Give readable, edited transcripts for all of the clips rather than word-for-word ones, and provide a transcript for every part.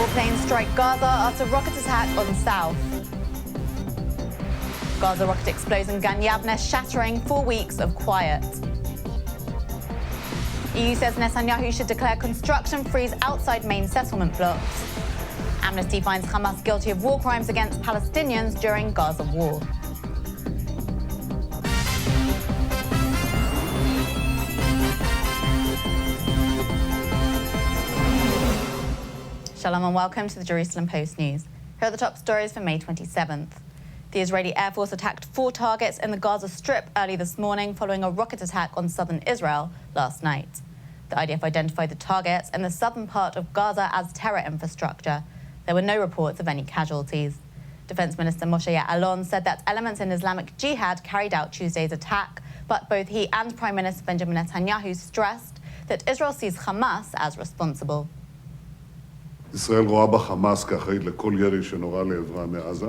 Warplanes strike Gaza after rocket attack on south. Gaza rocket explodes in Gan Yavne, shattering 4 weeks of quiet. EU says Netanyahu should declare construction freeze outside main settlement blocks. Amnesty finds Hamas guilty of war crimes against Palestinians during Gaza war. Shalom and welcome to the Jerusalem Post News. Here are the top stories for May 27th. The Israeli Air Force attacked 4 targets in the Gaza Strip early this morning following a rocket attack on southern Israel last night. The IDF identified the targets in the southern part of Gaza as terror infrastructure. There were no reports of any casualties. Defense Minister Moshe Ya'alon said that elements in Islamic Jihad carried out Tuesday's attack, but both he and Prime Minister Benjamin Netanyahu stressed that Israel sees Hamas as responsible. ישראל רואה בחמאס כאחראית לכל ירי שנורה לעברה מעזה.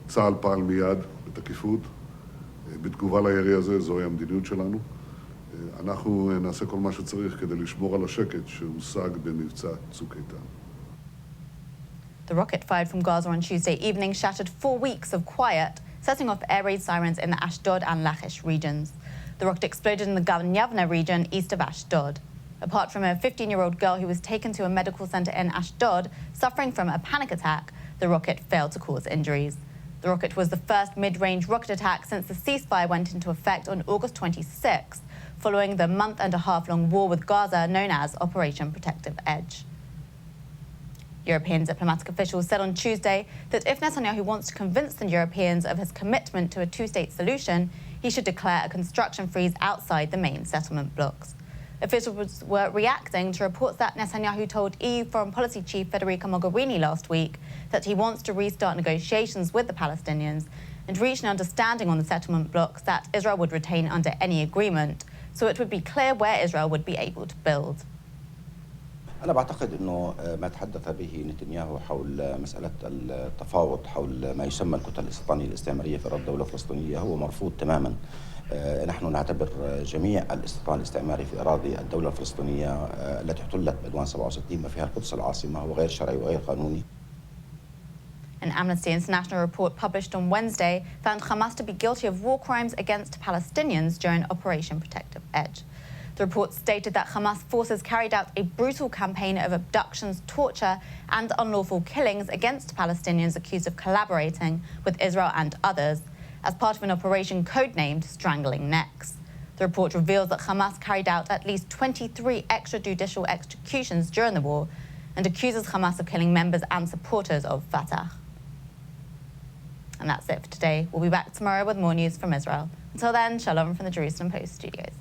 צה"ל פעל מיד בתקיפות. בתגובה לירי הזה, זוהי המדיניות שלנו. אנחנו נעשה כל מה שצריך כדי לשמור על השקט שהושג במבצע צוק איתן. The rocket fired from Gaza on Tuesday evening shattered 4 weeks of quiet, setting off air raid sirens in the Ashdod and Lachish regions. The rocket exploded in the Gan Yavne region east of Ashdod. Apart from a 15-year-old girl who was taken to a medical center in Ashdod suffering from a panic attack, the rocket failed to cause injuries. The rocket was the first mid-range rocket attack since the ceasefire went into effect on August 26th, following the month-and-a-half-long war with Gaza known as Operation Protective Edge. European diplomatic officials said on Tuesday that if Netanyahu wants to convince the Europeans of his commitment to a two-state solution, he should declare a construction freeze outside the main settlement blocks. Officials were reacting to reports that Netanyahu told EU Foreign Policy Chief Federica Mogherini last week that he wants to restart negotiations with the Palestinians and reach an understanding on the settlement blocks that Israel would retain under any agreement, so it would be clear where Israel would be able to build. أنا بعتقد إنه ما تحدث به نتنياهو حول مسألة التفاوض حول ما يسمى الكتل الاستيطانية الاستعمارية في أراضي الدولة الفلسطينية هو مرفوض تماما. نحن نعتبر جميع الاستيطان الاستعماري في أراضي الدولة الفلسطينية التي احتلت بعدوان 67 ما فيها القدس العاصمة هو غير شرعي وغير قانوني. An Amnesty International report published on Wednesday found Hamas to be guilty of war crimes against Palestinians during Operation Protective Edge. The report stated that Hamas forces carried out a brutal campaign of abductions, torture, and unlawful killings against Palestinians accused of collaborating with Israel and others as part of an operation codenamed Strangling Necks. The report reveals that Hamas carried out at least 23 extrajudicial executions during the war and accuses Hamas of killing members and supporters of Fatah. And that's it for today. We'll be back tomorrow with more news from Israel. Until then, shalom from the Jerusalem Post studios.